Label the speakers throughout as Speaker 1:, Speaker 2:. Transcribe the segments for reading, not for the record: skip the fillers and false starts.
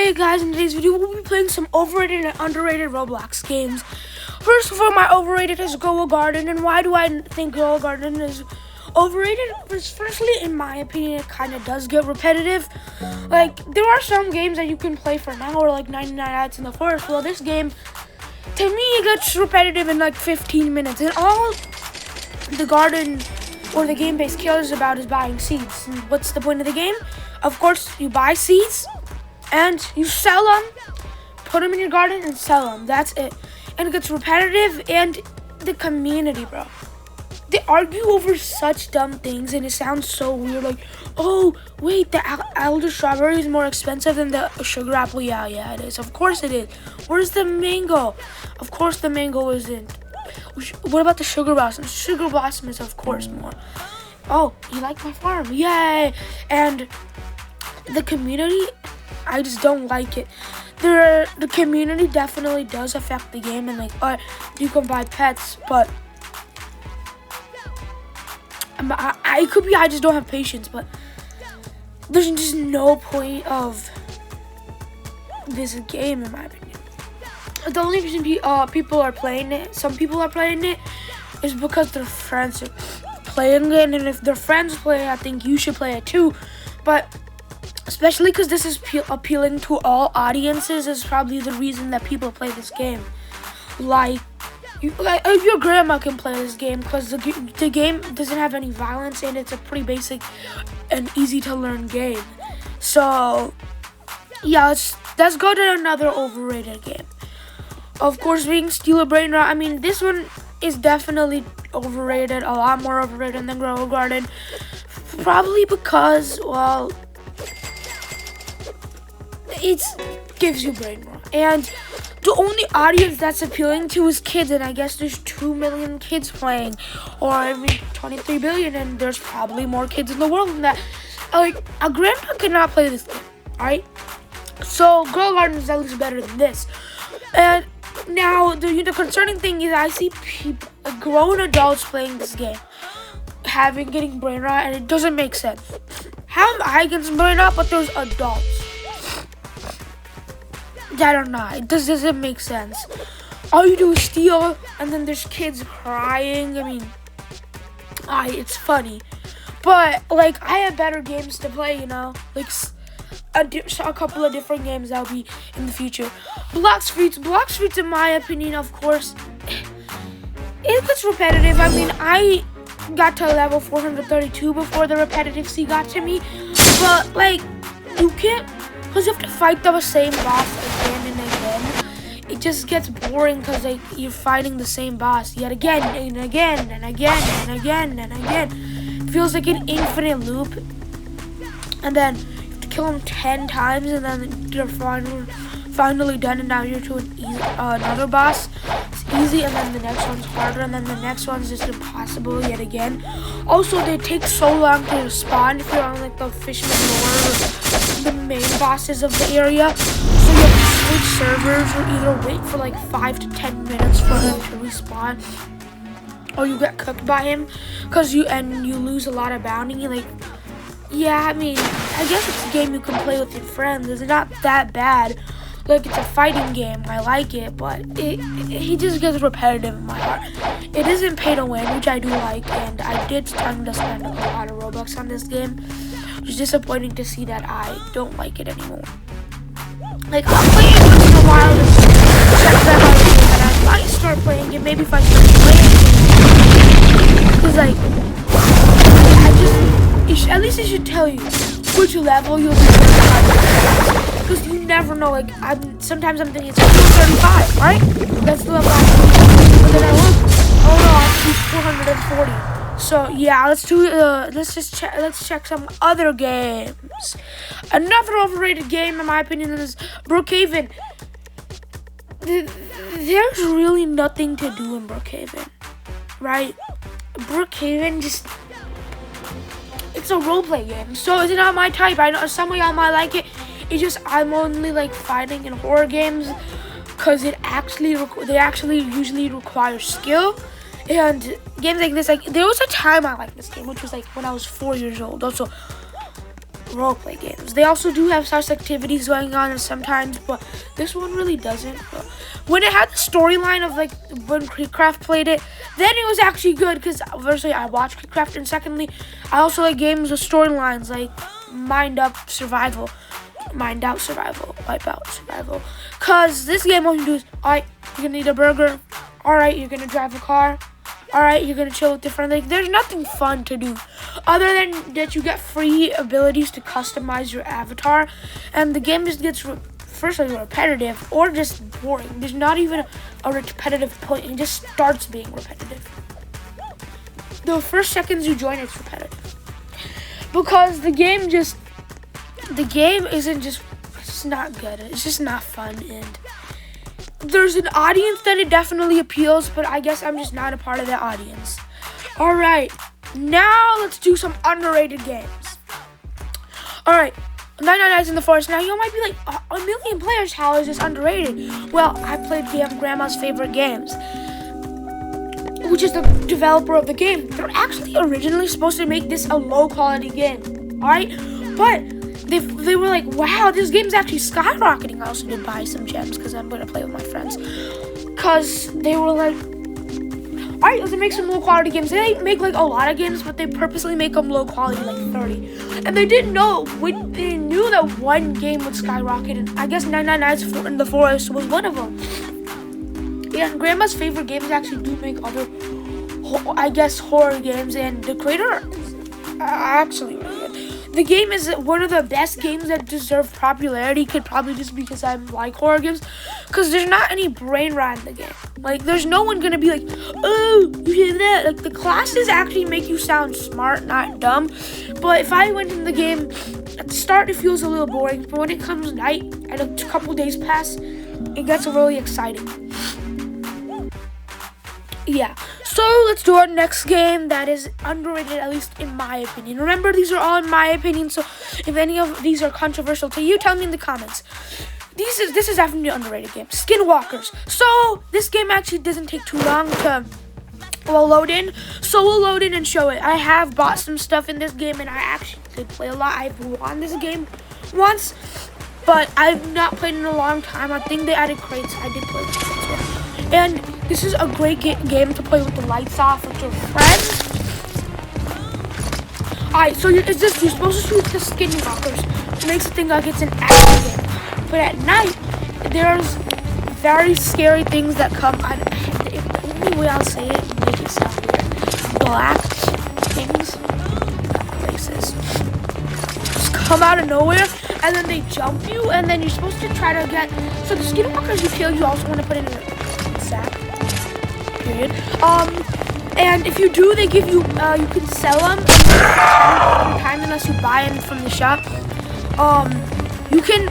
Speaker 1: Hey guys, in today's video we'll be playing some overrated and underrated Roblox games. First of all, my overrated is Go Garden, and why do I think Go Garden is overrated? Because firstly, in my opinion, it kind of does get repetitive. Like, there are some games that you can play for an hour, like 99 Nights in the Forest. Well, this game, to me, it gets repetitive in like 15 minutes. And all the garden or the game base cares about is buying seeds. And what's the point of the game? Of course, you buy seeds and you sell them, put them in your garden and sell them. That's it. And it gets repetitive, and the community, bro. They argue over such dumb things, and it sounds so weird. Like, oh, wait, the elder strawberry is more expensive than the sugar apple. Yeah, it is. Of course it is. Where's the mango? Of course the mango isn't. What about the sugar blossom? Sugar blossom is, of course, more. Oh, you like my farm? Yay! And the community, I just don't like it. The community definitely does affect the game, and like, you can buy pets, but I could be, I just don't have patience. But there's just no point of this game, in my opinion. The only reason people are playing it, some people are playing it, is because their friends are playing it, and if their friends play it, I think you should play it too. But especially because this is appealing to all audiences, is probably the reason that people play this game. Like your grandma can play this game because the game doesn't have any violence, and it's a pretty basic and easy to learn game. So yeah, let's go to another overrated game. Of course, being Steal a Brain Rot. I mean, this one is definitely overrated, a lot more overrated than Grow a Garden. Probably because, well, it gives you brain rot, and the only audience that's appealing to is kids, and I guess there's 2 million kids playing, or I mean 23 billion, and there's probably more kids in the world than that. Like, a grandpa cannot play this game, alright? So Grow a Garden is at least better than this. And now the concerning thing is I see people, grown adults playing this game, getting brain rot, and it doesn't make sense. How am I getting brain rot, but there's adults that are not? It doesn't make sense. All you do is steal, and then there's kids crying. I mean, it's funny, but like, I have better games to play, you know, like a couple of different games that'll be in the future. Block Streets, in my opinion, of course, it gets repetitive. I mean, I got to level 432 before the repetitive C got to me, but like, you can't, because you have to fight the same boss again and again. It just gets boring because like, you're fighting the same boss yet again and again and again and again and again. It feels like an infinite loop, and then you have to kill them 10 times, and then they're finally done, and now you're to another boss. It's easy, and then the next one's harder, and then the next one's just impossible yet again. Also, they take so long to spawn if you're on like the Fisherman Lore or the main bosses of the area. So you have to switch servers, or either wait for like 5 to 10 minutes for him to respawn, or you get cooked by him because you lose a lot of bounty. Like, yeah, I mean, I guess it's a game you can play with your friends. It's not that bad. Like, it's a fighting game. I like it, but it just gets repetitive in my heart. It isn't pay to win, which I do like, and I did tend to spend a lot of Robux on this game. It's disappointing to see that I don't like it anymore. Like, I'll play it once in a while to check that out again, and I might start playing it. Maybe if I start playing it, because like, at least it should tell you which level you'll be playing. Because you never know, like, sometimes I'm thinking it's 235, right? That's the level I'm, but then I look, oh no, I have to be 440. So yeah, let's check some other games. Another overrated game, in my opinion, is Brookhaven. There's really nothing to do in Brookhaven, right? Brookhaven it's a roleplay game, so it's not my type. I know some of y'all might like it. It's just, I'm only like fighting in horror games because they actually usually require skill. And games like this, like, there was a time I liked this game, which was like when I was 4 years old. Also, roleplay games. They also do have such activities going on sometimes, but this one really doesn't. But when it had the storyline of like when Creekcraft played it, then it was actually good because firstly I watched Creekcraft, and secondly I also like games with storylines like Mind Out Survival, Wipeout Survival. Cause this game all you do is, alright, you're gonna eat a burger, alright, you're gonna drive a car, alright, you're gonna chill with your friends. Like, there's nothing fun to do other than that you get free abilities to customize your avatar, and the game just gets firstly repetitive or just boring. There's not even a repetitive point. It just starts being repetitive. The first seconds you join, it's repetitive because the game isn't just, it's just not good. It's just not fun, and there's an audience that it definitely appeals, but I guess I'm just not a part of that audience. Alright, now let's do some underrated games. Alright, 99 Nights in the Forest. Now you might be like, a million players, how is this underrated? Well, I played Grandma's Favorite Games, which is the developer of the game. They're actually originally supposed to make this a low quality game, alright? But they were like, wow, this game's actually skyrocketing. I also did buy some gems because I'm going to play with my friends. Because they were like, alright, let's make some low quality games. They make like a lot of games, but they purposely make them low quality, like 30. And they didn't know, they knew that one game would skyrocket. And I guess 99 Nights in the Forest was one of them. Yeah, Grandma's Favorite Games actually do make other, I guess, horror games. And the creator actually really good. The game is one of the best games that deserve popularity, could probably just because I like horror games, because there's not any brain rot in the game. Like, there's no one gonna be like, oh, you hear that? Like, the classes actually make you sound smart, not dumb. But if I went in the game, at the start it feels a little boring, but when it comes night and a couple days pass, it gets really exciting. Yeah, so let's do our next game that is underrated, at least in my opinion. Remember, these are all in my opinion, so if any of these are controversial to you, tell me in the comments. This is definitely an underrated game. Skinwalkers. So this game actually doesn't take too long to load in, so we'll load in and show it. I have bought some stuff in this game, and I actually did play a lot. I've won this game once, but I've not played in a long time. I think they added crates. I did play with crates. And this is a great game to play with the lights off with your friends. Alright, so you're supposed to shoot the skinwalkers, which makes it think like it's an action game. But at night, there's very scary things that come on. The only way I'll say it, make it sound weird. Black things, places, just come out of nowhere, and then they jump you, and then you're supposed to try to get. So the skinwalkers you kill, you also want to put in a sack. Period. And if you do, they give you, you can sell them every time unless you buy them from the shop. You can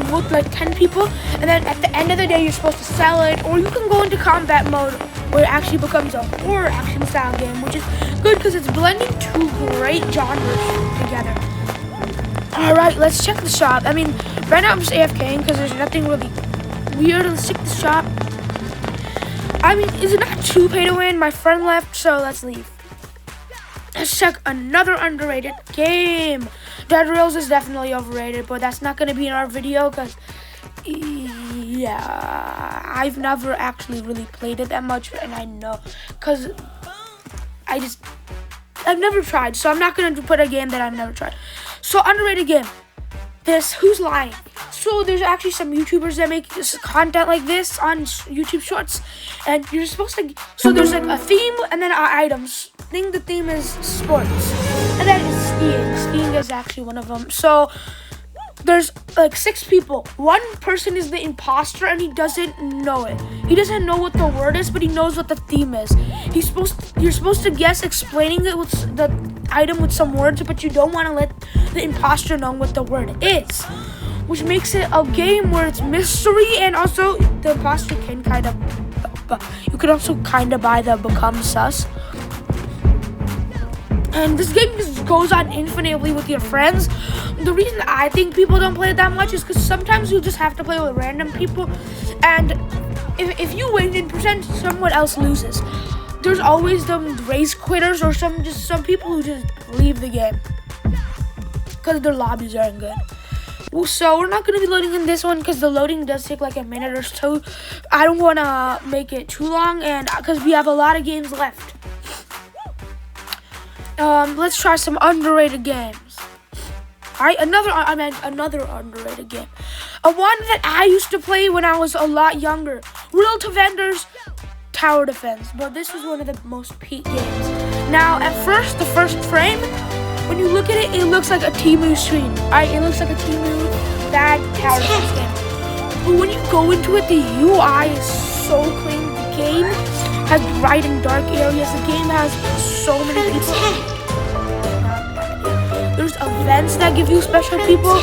Speaker 1: put like 10 people, and then at the end of the day, you're supposed to sell it, or you can go into combat mode where it actually becomes a horror action style game, which is good because it's blending two great genres together. Alright, let's check the shop. I mean, right now I'm just AFKing because there's nothing really weird. Let's check the shop. I mean, is it not too pay to win? My friend left, so let's leave. Let's check another underrated game. Dead Rails is definitely overrated, but that's not going to be in our video because, yeah, I've never actually really played it that much, and I know because I've never tried, so I'm not going to put a game that I've never tried. So, underrated game. Who's Lying? So there's actually some YouTubers that make this content like this on YouTube Shorts, and you're supposed to. So there's like a theme and then items. I think the theme is sports, and then it's skiing. Skiing is actually one of them. So there's like 6 people. One person is the imposter, and he doesn't know it. He doesn't know what the word is, but he knows what the theme is. You're supposed to guess, explaining it with the item with some words, but you don't want to let the imposter know what the word is, which makes it a game where it's mystery, and also the imposter can you can also buy the become sus. And this game just goes on infinitely with your friends. The reason I think people don't play it that much is because sometimes you just have to play with random people, and if you win in percent, someone else loses. There's always them race quitters or some people who just leave the game. because their lobbies aren't good. So we're not going to be loading in this one because the loading does take like a minute or so. I don't want to make it too long, and because we have a lot of games left. Let's try some underrated games. Alright, another underrated game. A one that I used to play when I was a lot younger. Real to Vendors Tower Defense. But this was one of the most peak games. Now, at first, the first frame, when you look at it, it looks like a Temu screen. Alright, it looks like a Temu bad tower defense game. But when you go into it, the UI is so clean. The game has bright and dark areas. The game has so many people. There's events that give you special people,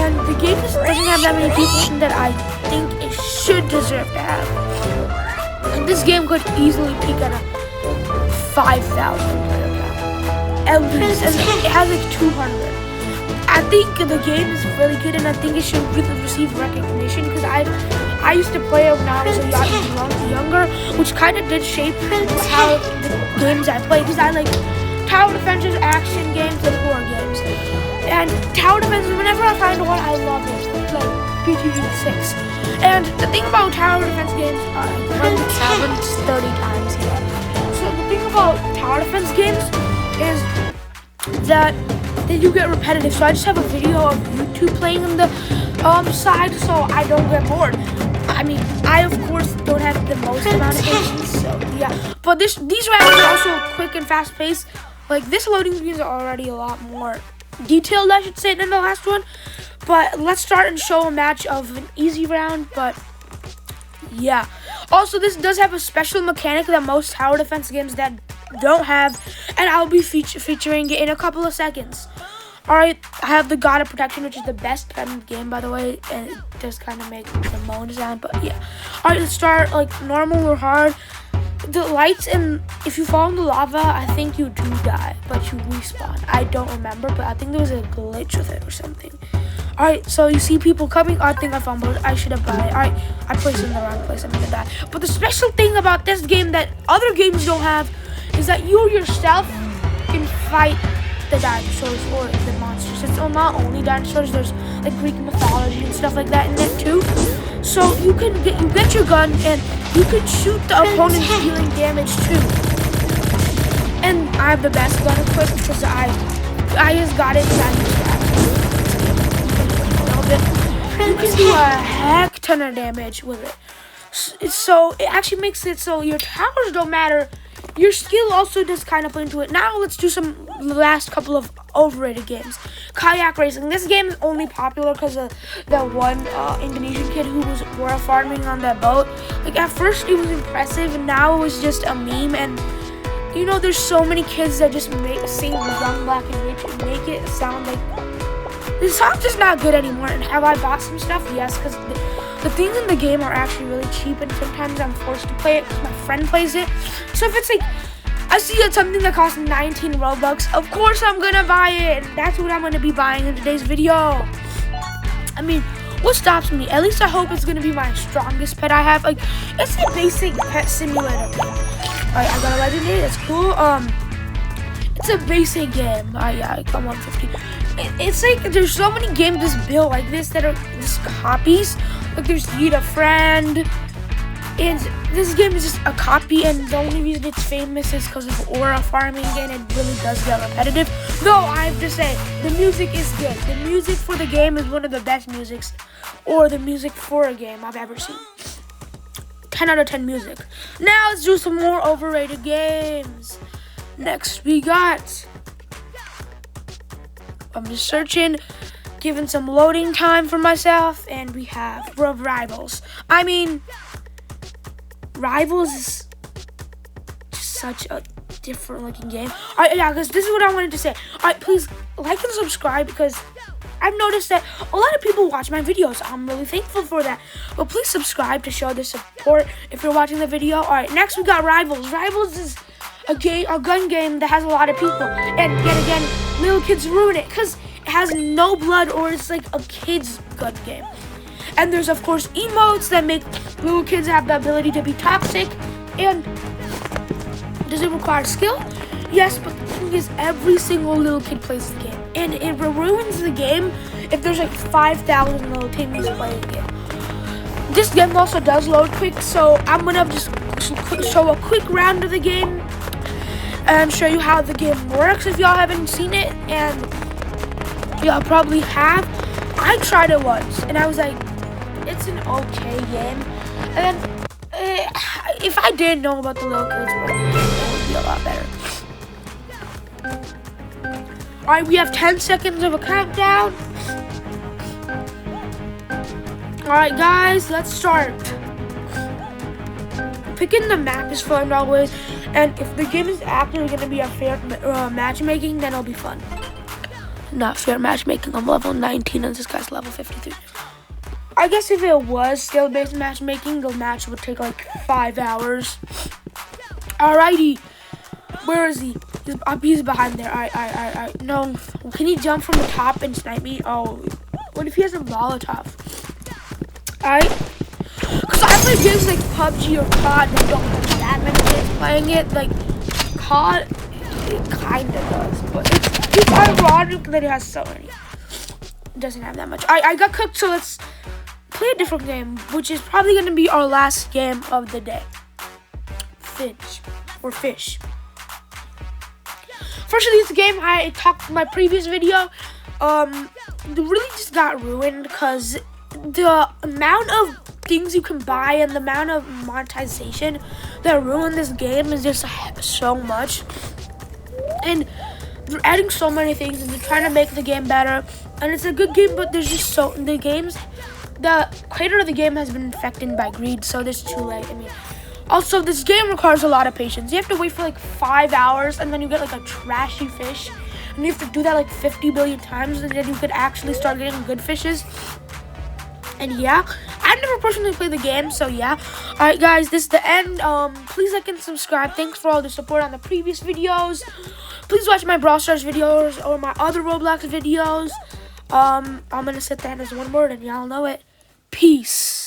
Speaker 1: and the game just doesn't have that many people that I think it should deserve to have. And this game could easily peak at a 5,000 player count, at least, and it has like 200. I think the game is really good, and I think it should really receive recognition because I used to play it when I was a lot younger, which kind of did shape how the games I play, because I like tower defenses, action games, and horror games. And tower defenses, whenever I find one, I love it. Like BTG 6. And the thing about tower defense games, I run the challenge 30 times here. So the thing about tower defense games is that you get repetitive. So I just have a video of YouTube playing on the side, so I don't get bored. I mean, I of course don't have the most amount of patience, so yeah. But these rounds are also quick and fast paced. Like, this loading screens are already a lot more detailed, I should say, than the last one. But let's start and show a match of an easy round, but yeah. Also, this does have a special mechanic that most tower defense games that don't have, and I'll be featuring it in a couple of seconds. Alright, I have the God of Protection, which is the best pet in the game, by the way, and it does kind of make the moan sound, but yeah. Alright, let's start like normal or hard. The lights, and if you fall in the lava, I think you do die, but you respawn. I don't remember, but I think there was a glitch with it or something. Alright, so you see people coming. I think I fumbled. I should have died. Alright, I placed it in the wrong place. I'm gonna die. But the special thing about this game that other games don't have is that you yourself can fight the dinosaurs or the monsters. It's not only dinosaurs. There's like Greek mythology and stuff like that in it too. So you get your gun and you can shoot the opponent dealing damage too. And I have the best gun equipped because I just got it. You can do a heck ton of damage with it. So it actually makes it so your towers don't matter. Your skill also does kind of play into it. Now let's do some last couple of overrated games. Kayak racing. This game is only popular because of that one Indonesian kid who was farming on that boat. Like, at first it was impressive, and now it was just a meme. And you know, there's so many kids that just sing Young, Black, and Rich and make it sound like the song's just not good anymore. And have I bought some stuff? Yes, because the things in the game are actually really cheap, and sometimes I'm forced to play it because my friend plays it. So if it's like, I see something that costs 19 Robux, of course I'm gonna buy it. And that's what I'm gonna be buying in today's video. I mean, what stops me? At least I hope it's gonna be my strongest pet I have. Like, it's a basic pet simulator. Alright, I got a legendary, that's cool. It's a basic game. Yeah, I got 150. It's like there's so many games just built like this that are just copies. Like, there's Eat a Friend, and this game is just a copy, and the only reason it's famous is because of aura farming, and it really does get repetitive. Though I have to say, the music is good. The music for the game is one of the best musics, or the music for a game I've ever seen. 10 out of 10 music. Now let's do some more overrated games. Next we got, I'm just searching, giving some loading time for myself, and we have Rivals. I mean, Rivals is just such a different looking game. Alright, yeah, because this is what I wanted to say. Alright, please like and subscribe, because I've noticed that a lot of people watch my videos. I'm really thankful for that. But please subscribe to show the support if you're watching the video. Alright, next we got Rivals. Rivals is a gun game that has a lot of people. And yet again, little kids ruin it because it has no blood, or it's like a kid's gun game. And there's, of course, emotes that make little kids have the ability to be toxic. And does it require skill? Yes, but the thing is, every single little kid plays the game. and it ruins the game if there's like 5,000 little teammates playing it. This game also does load quick, so I'm gonna just show a quick round of the game and show you how the game works if y'all haven't seen it, and y'all probably have. I tried it once and I was like, it's an okay game, and then if I didn't know about the little kids, it would be a lot better. Alright, we have 10 seconds of a countdown. Alright guys, let's start. Picking the map is fun always, and if the game is actually going to be a fair matchmaking, then it'll be fun. Not fair matchmaking, I'm level 19 and this guy's level 53. I guess if it was skill-based matchmaking, the match would take like 5 hours. Alrighty, where is he? He's behind there. Alright. No, can he jump from the top and snipe me? Oh, what if he has a Molotov? Alright, because I play games like PUBG or COD that don't have that many kids playing it. Like COD, it kind of does, but it's ironic that it has so many. It doesn't have that much. I got cooked, so let's play a different game, which is probably going to be our last game of the day. Fish. Fortunately, this game I talked in my previous video, really just got ruined because the amount of things you can buy and the amount of monetization that ruined this game is just so much. And they're adding so many things and they're trying to make the game better. And it's a good game, but there's just the creator of the game has been infected by greed, so it's too late. I mean, also this game requires a lot of patience. You have to wait for like 5 hours and then you get like a trashy fish. And you have to do that like 50 billion times and then you could actually start getting good fishes. And yeah, I've never personally played the game, so yeah. Alright guys, this is the end. Please like and subscribe. Thanks for all the support on the previous videos. Please watch my Brawl Stars videos or my other Roblox videos. I'm gonna set that as one word and y'all know it. Peace.